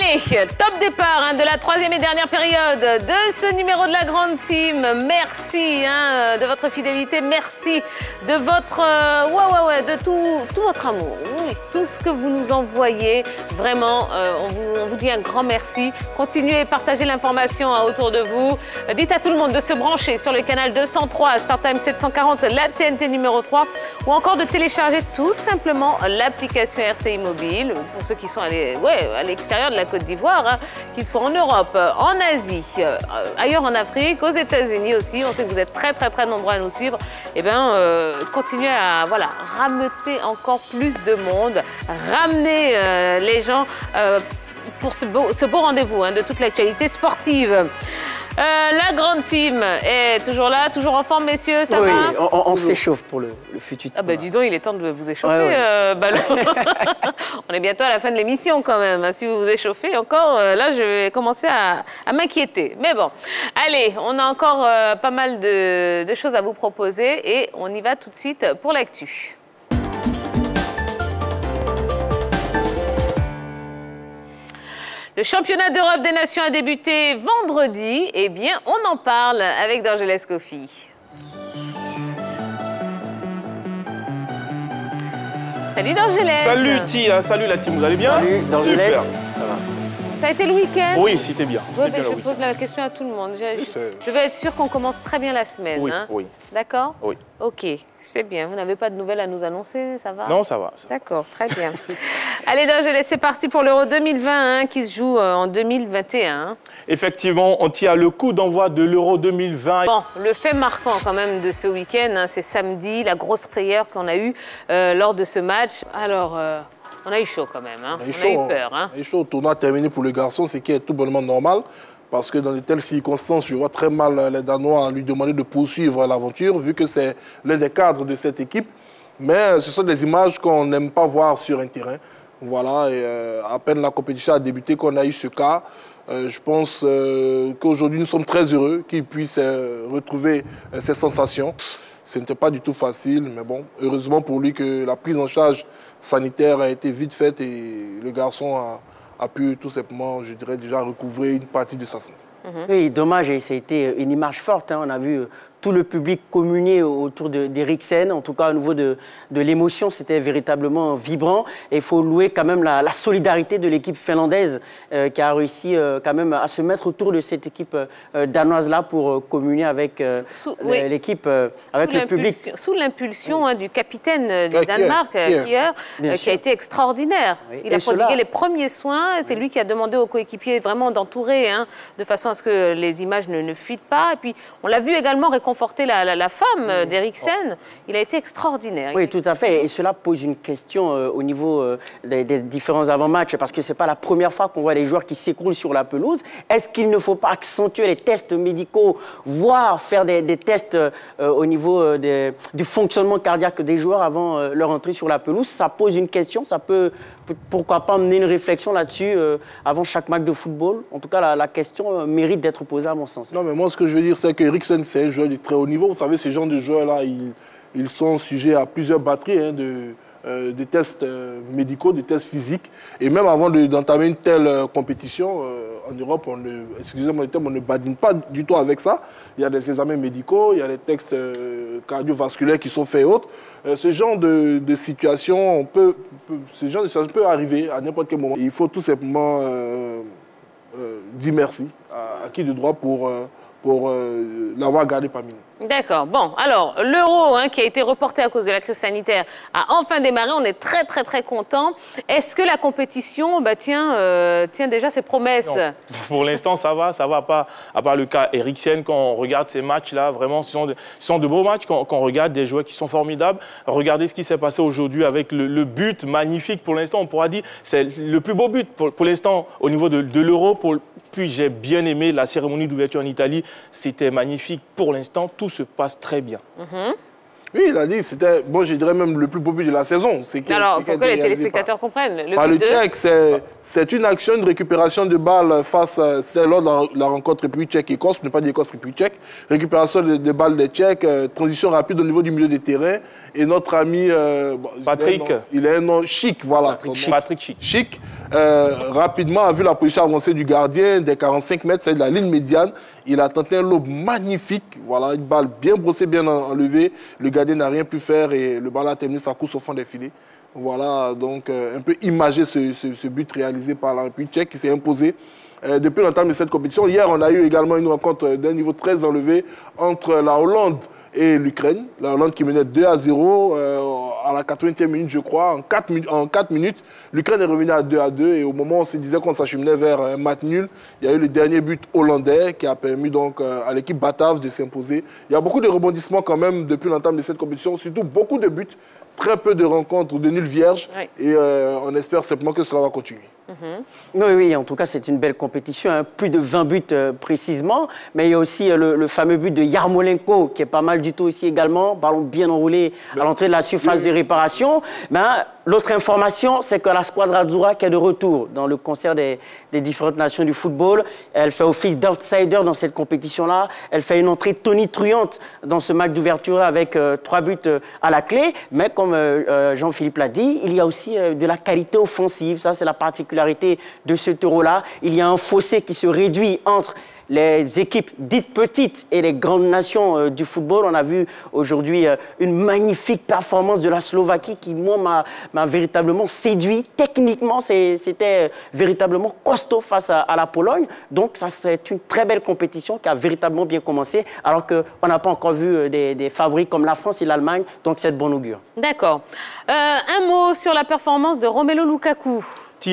Allez, top départ de la troisième et dernière période de ce numéro de la grande team. Merci de votre fidélité, merci de votre de tout votre amour, oui, tout ce que vous nous envoyez. Vraiment, on vous dit un grand merci. Continuez à partager l'information autour de vous. Dites à tout le monde de se brancher sur le canal 203, StarTime 740, la TNT numéro 3, ou encore de télécharger tout simplement l'application RTI Mobile pour ceux qui sont à l'extérieur de la Côte d'Ivoire, qu'ils soient en Europe, en Asie, ailleurs en Afrique, aux États-Unis aussi. On sait que vous êtes très nombreux à nous suivre. Eh bien, continuez à rameuter encore plus de monde, ramener les gens pour ce beau rendez-vous de toute l'actualité sportive. La grande team est toujours là, toujours en forme, messieurs, ça va? Oui, on s'échauffe pour le futur. Ah bah dis donc, il est temps de vous échauffer, Ballon. On est bientôt à la fin de l'émission quand même. Si vous vous échauffez encore, là je vais commencer à m'inquiéter. Mais bon, allez, on a encore pas mal de choses à vous proposer et on y va tout de suite pour l'actu. Le championnat d'Europe des Nations a débuté vendredi. Eh bien, on en parle avec Dorgelès Kofi. Salut Dorgelès. Salut Tia, salut la team, vous allez bien? Salut Dorgelès. Super. Ça a été le week-end? Oui, c'était bien. Ouais, je pose la question à tout le monde. Je veux être sûre qu'on commence très bien la semaine. Oui, oui. D'accord? Oui. Ok, c'est bien. Vous n'avez pas de nouvelles à nous annoncer, ça va? Non, ça va. D'accord, très bien. Allez, Dorgelès, c'est parti pour l'Euro 2020 qui se joue en 2021. Effectivement, on tient le coup d'envoi de l'Euro 2020. Bon, le fait marquant quand même de ce week-end, c'est samedi, la grosse frayeur qu'on a eue lors de ce match. Alors, on a eu chaud quand même, on a eu peur. On a eu chaud. Le tournoi terminé pour le garçon, ce qui est tout bonnement normal. Parce que dans de telles circonstances, je vois très mal les Danois lui demander de poursuivre l'aventure, vu que c'est l'un des cadres de cette équipe. Mais ce sont des images qu'on n'aime pas voir sur un terrain. Voilà, et à peine la compétition a débuté qu'on a eu ce cas. Je pense qu'aujourd'hui, nous sommes très heureux qu'il puisse retrouver ces sensations. Ce n'était pas du tout facile, mais bon, heureusement pour lui que la prise en charge sanitaire a été vite faite et le garçon a pu tout simplement, je dirais, déjà recouvrer une partie de sa santé. Oui, dommage, et ça a été une image forte. On a vu tout le public communier autour d'Eriksen. En tout cas, au niveau de l'émotion, c'était véritablement vibrant. Et il faut louer quand même la solidarité de l'équipe finlandaise qui a réussi quand même à se mettre autour de cette équipe danoise-là pour communier avec l'équipe, avec le public. Sous l'impulsion du capitaine du Danemark, qui a été extraordinaire. Oui. Il a prodigué les premiers soins. C'est lui qui a demandé aux coéquipiers vraiment d'entourer, de façon à ce que les images ne fuitent pas. Et puis, on l'a vu également réconforter la femme d'Eriksen. Il a été extraordinaire. Oui, tout à fait. Et cela pose une question au niveau des différents avant-matchs, parce que ce n'est pas la première fois qu'on voit des joueurs qui s'écroulent sur la pelouse. Est-ce qu'il ne faut pas accentuer les tests médicaux, voire faire des tests au niveau du fonctionnement cardiaque des joueurs avant leur entrée sur la pelouse? Ça pose une question, ça peut, pourquoi pas, mener une réflexion là-dessus avant chaque match de football. En tout cas, la question mérite d'être posée à mon sens. Non, mais moi, ce que je veux dire, c'est qu'Eriksen, c'est un joueur de très haut niveau. Vous savez, ces genres de joueurs-là, ils sont sujets à plusieurs batteries de tests médicaux, de tests physiques. Et même avant d'entamer une telle compétition, en Europe, excusez-moi le terme, on ne badine pas du tout avec ça. Il y a des examens médicaux, il y a des textes cardiovasculaires qui sont faits et autres. Ce genre de situation, peut arriver à n'importe quel moment. Il faut tout simplement dire merci à qui de droit pour l'avoir gardé parmi nous. D'accord. Bon, alors, l'Euro qui a été reporté à cause de la crise sanitaire a enfin démarré. On est très contents. Est-ce que la compétition tient déjà ses promesses? Non. Pour l'instant, ça va pas. À part le cas Eriksen, quand on regarde ces matchs-là, vraiment, ce sont de beaux matchs. Quand on regarde des joueurs qui sont formidables, regardez ce qui s'est passé aujourd'hui avec le but magnifique. Pour l'instant, on pourra dire c'est le plus beau but pour l'instant au niveau de l'Euro. Puis j'ai bien aimé la cérémonie d'ouverture en Italie. C'était magnifique. Pour l'instant, tout se passe très bien. Oui, il a dit, c'était, bon, je dirais même le plus beau but de la saison. Alors, pour que les téléspectateurs comprennent, le Tchèque, c'est C'est une action de récupération de balles face à lors de la rencontre République tchèque-Écosse, ne pas dire Écosse-République tchèque. Récupération de balles des Tchèques, transition rapide au niveau du milieu des terrains. Et notre ami Patrick, il a un nom Chic, voilà. Patrick Chic. Chic, rapidement a vu la position avancée du gardien des 45 mètres, c'est de la ligne médiane. Il a tenté un lob magnifique, voilà, une balle bien brossée, bien enlevée. Le gardien n'a rien pu faire et le ballon a terminé sa course au fond des filets. Voilà, donc un peu imagé ce but réalisé par la République tchèque qui s'est imposé depuis l'entame de cette compétition. Hier, on a eu également une rencontre d'un niveau très enlevé entre la Hollande et l'Ukraine. La Hollande qui menait 2-0 à la 80e minute, je crois. En 4 minutes, l'Ukraine est revenue à 2-2 et au moment où on se disait qu'on s'acheminait vers un match nul, il y a eu le dernier but hollandais qui a permis donc à l'équipe batave de s'imposer. Il y a beaucoup de rebondissements quand même depuis l'entame de cette compétition, surtout beaucoup de buts. Très peu de rencontres de nuls vierges et on espère simplement que cela va continuer. Oui, en tout cas, c'est une belle compétition. Hein. Plus de 20 buts précisément. Mais il y a aussi le fameux but de Yarmolenko qui est pas mal du tout aussi également. Ballon bien enroulé à l'entrée de la surface de réparation. L'autre information, c'est que la Squadra Azzurra qui est de retour dans le concert des différentes nations du football. Elle fait office d'outsider dans cette compétition-là. Elle fait une entrée tonitruante dans ce match d'ouverture avec 3 buts à la clé. Mais comme Jean-Philippe l'a dit, il y a aussi de la qualité offensive. Ça, c'est la particularité de ce Euro-là. Il y a un fossé qui se réduit entre les équipes dites petites et les grandes nations du football. On a vu aujourd'hui une magnifique performance de la Slovaquie qui, moi, m'a véritablement séduit. Techniquement, c'était véritablement costaud face à la Pologne. Donc, ça, c'est une très belle compétition qui a véritablement bien commencé, alors qu'on n'a pas encore vu des favoris comme la France et l'Allemagne. Donc, c'est de bon augure. D'accord. Un mot sur la performance de Romelu Lukaku.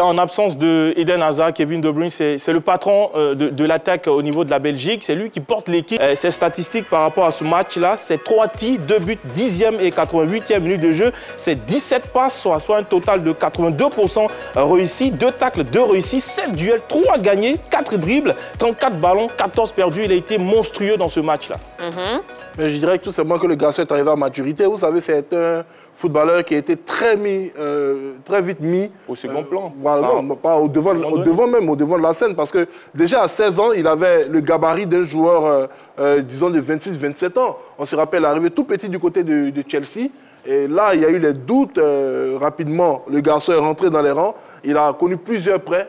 En absence de Eden Hazard, Kevin De Bruyne, c'est le patron de l'attaque au niveau de la Belgique. C'est lui qui porte l'équipe. Ses statistiques par rapport à ce match-là, c'est 3 tirs, 2 buts, 10e et 88e minute de jeu. C'est 17 passes, soit un total de 82% réussi, 2 tacles, 2 réussis, 7 duels, 3 gagnés, 4 dribbles, 34 ballons, 14 perdus. Il a été monstrueux dans ce match-là. Mais je dirais que tout simplement que le garçon est arrivé à maturité. Vous savez, c'est un footballeur qui a été très vite mis au second plan. Voilà, non, pas au devant de la scène. Parce que déjà à 16 ans, il avait le gabarit d'un joueur, disons, de 26-27 ans. On se rappelle, arrivé tout petit du côté de Chelsea. Et là, il y a eu les doutes. Rapidement, le garçon est rentré dans les rangs. Il a connu plusieurs prêts,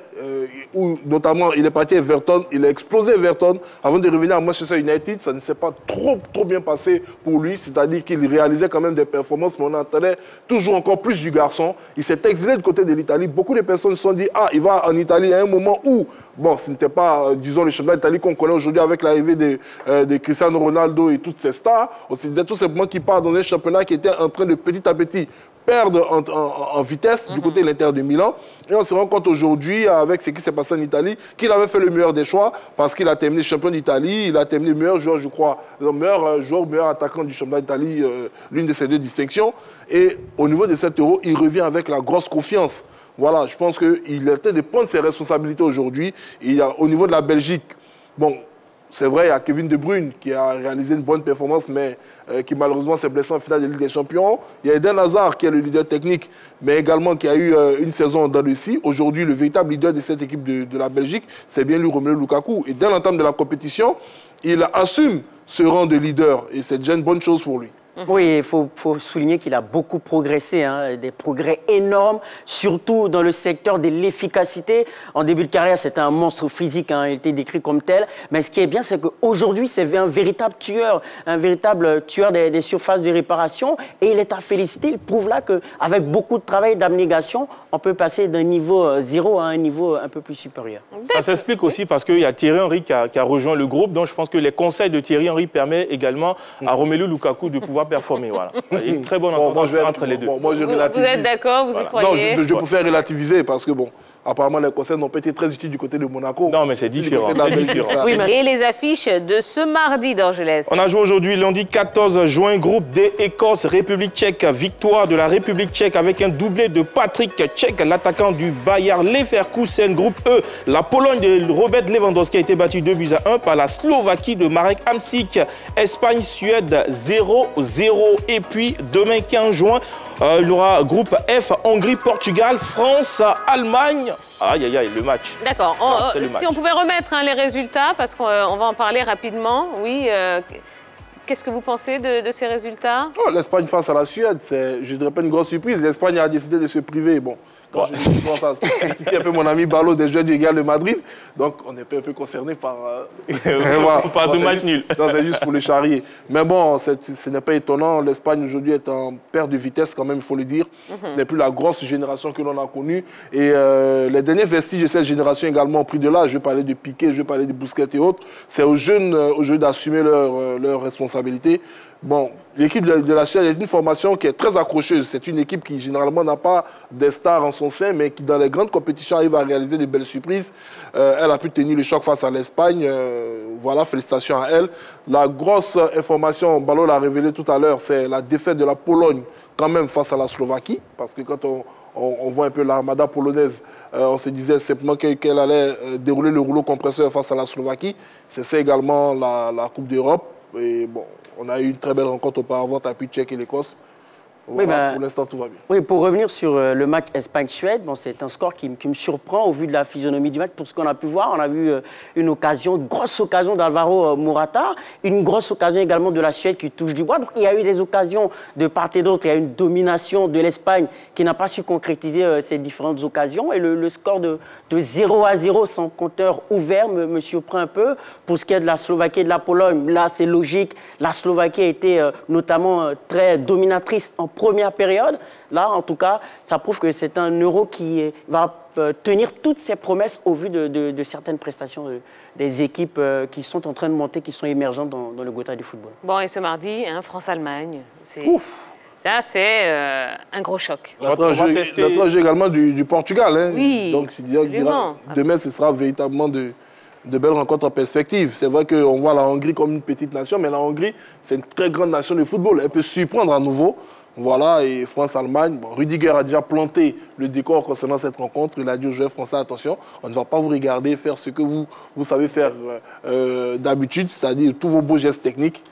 où notamment il est parti à Everton, il a explosé Everton avant de revenir à Manchester United. Ça ne s'est pas trop bien passé pour lui, c'est-à-dire qu'il réalisait quand même des performances, mais on attendait toujours encore plus du garçon. Il s'est exilé du côté de l'Italie. Beaucoup de personnes se sont dit, ah, il va en Italie à un moment où, bon, ce n'était pas, disons, le championnat d'Italie qu'on connaît aujourd'hui avec l'arrivée de Cristiano Ronaldo et toutes ces stars. On se disait tout simplement qu'il part dans un championnat qui était en train de petit à petit perdre en vitesse du côté de l'Inter de Milan. Et on se rend compte aujourd'hui, avec ce qui s'est passé en Italie, qu'il avait fait le meilleur des choix parce qu'il a terminé champion d'Italie, il a terminé meilleur joueur, je crois, le meilleur joueur, meilleur attaquant du championnat d'Italie, l'une de ces 2 distinctions. Et au niveau de cet Euro, il revient avec la grosse confiance. Voilà, je pense qu'il était de prendre ses responsabilités aujourd'hui. Au niveau de la Belgique, bon, c'est vrai, il y a Kevin De Bruyne qui a réalisé une bonne performance, mais qui malheureusement s'est blessé en finale de Ligue des Champions. Il y a Eden Hazard qui est le leader technique, mais également qui a eu une saison dans le scie. Aujourd'hui, le véritable leader de cette équipe de la Belgique, c'est bien lui, Romelu Lukaku. Et dès l'entame de la compétition, il assume ce rang de leader. Et c'est déjà une bonne chose pour lui. Oui, il faut souligner qu'il a beaucoup progressé, hein, des progrès énormes, surtout dans le secteur de l'efficacité. En début de carrière, c'était un monstre physique, hein, il était décrit comme tel. Mais ce qui est bien, c'est qu'aujourd'hui, c'est un véritable tueur des surfaces de réparation. Et il est à féliciter. Il prouve là qu'avec beaucoup de travail et d'abnégation, on peut passer d'un niveau 0 à un niveau un peu plus supérieur. Ça s'explique aussi parce qu'il y a Thierry Henry qui a rejoint le groupe. Donc je pense que les conseils de Thierry Henry permettent également à Romelu Lukaku de pouvoir performer. Voilà. Il y a une très bonne entente entre les deux. Vous êtes d'accord, vous y croyez? Non, je préfère relativiser parce que bon, apparemment les conseils n'ont pas été très utiles du côté de Monaco. Non, mais c'est différent. Oui, et les affiches de ce mardi, Dorgelès. On a joué aujourd'hui, lundi 14 juin, groupe D, Écosse, République tchèque, victoire de la République tchèque avec un doublé de Patrick Cech, l'attaquant du Bayer Leverkusen. Groupe E, la Pologne de Robert Lewandowski a été battue 2-1 par la Slovaquie de Marek Hamsik. Espagne-Suède 0-0. Et puis demain 15 juin, Il y aura groupe F, Hongrie, Portugal, France, Allemagne. Aïe, aïe, aïe, le match. D'accord. Si on pouvait remettre les résultats, parce qu'on va en parler rapidement. Oui, qu'est-ce que vous pensez de ces résultats? L'Espagne face à la Suède, c'est, je ne dirais pas une grosse surprise. L'Espagne a décidé de se priver. Bon, quand je dis ça, c'était un peu mon ami Ballot des Jeux du Real de Madrid. Donc, on est un peu concerné par... Pas ce match nul. C'est juste pour le charrier. Mais bon, ce n'est pas étonnant. L'Espagne aujourd'hui est en perte de vitesse quand même, il faut le dire. Ce n'est plus la grosse génération que l'on a connue. Et les derniers vestiges de cette génération également ont pris de l'âge. Je vais parler de Piqué, je vais parler de Busquets et autres. C'est aux jeunes aujourd'hui d'assumer leurs responsabilités. Bon, l'équipe de la Suède est une formation qui est très accrocheuse. C'est une équipe qui généralement n'a pas des stars en son sein, mais qui dans les grandes compétitions arrive à réaliser de belles surprises. Elle a pu tenir le choc face à l'Espagne. Voilà, félicitations à elle. La grosse information, Ballot l'a révélé tout à l'heure, c'est la défaite de la Pologne quand même face à la Slovaquie. Parce que quand on voit un peu l'armada polonaise, on se disait simplement qu'elle allait dérouler le rouleau compresseur face à la Slovaquie. C'est ça également la Coupe d'Europe. Et bon, on a eu une très belle rencontre auparavant, tapis tchèque et l'Écosse. Voilà, pour l'instant, tout va bien. Oui, pour revenir sur le match Espagne-Suède, bon, c'est un score qui me surprend au vu de la physionomie du match. Pour ce qu'on a pu voir, on a vu une grosse occasion d'Alvaro Morata, une grosse occasion également de la Suède qui touche du bois. Donc il y a eu des occasions de part et d'autre. Il y a une domination de l'Espagne qui n'a pas su concrétiser ces différentes occasions. Et le score de 0-0 sans compteur ouvert me surprend un peu. Pour ce qui est de la Slovaquie et de la Pologne, là c'est logique. La Slovaquie a été notamment très dominatrice en première période. Là, en tout cas, ça prouve que c'est un Euro qui va tenir toutes ses promesses au vu de certaines prestations des équipes qui sont en train de monter, qui sont émergentes dans le Gotha du football. Bon, et ce mardi, France-Allemagne, ça, c'est un gros choc. Notre jeu également du Portugal. Hein. Oui, donc, demain, ce sera véritablement de belles rencontres en perspective. C'est vrai qu'on voit la Hongrie comme une petite nation, mais la Hongrie, c'est une très grande nation de football. Elle peut surprendre à nouveau. Voilà, et France-Allemagne, bon, Rudiger a déjà planté le décor concernant cette rencontre. Il a dit aux joueurs français, attention, on ne va pas vous regarder faire ce que vous savez faire d'habitude, c'est-à-dire tous vos beaux gestes techniques.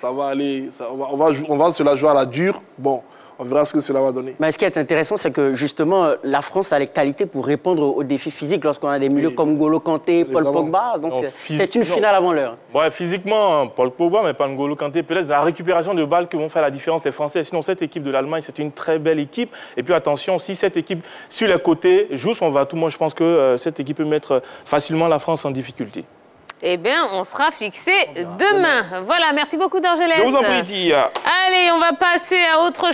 Ça va aller, on va se la jouer à la dure. Bon, on verra ce que cela va donner. Mais ce qui est intéressant, c'est que justement, la France a les qualités pour répondre aux défis physiques lorsqu'on a des milieux comme N'Golo Kanté, Paul Pogba. Donc, c'est une finale avant l'heure. Ouais, physiquement, Paul Pogba, mais pas N'Golo Kanté. Peut-être la récupération de balles que vont faire la différence les Français. Sinon, cette équipe de l'Allemagne, c'est une très belle équipe. Et puis, attention, si cette équipe, sur les côtés, joue son va-tout, moi, je pense que cette équipe peut mettre facilement la France en difficulté. Eh bien, on sera fixé demain. Voilà, merci beaucoup, Dorgelès. Je vous en prie, Tia. Allez, on va passer à autre chose.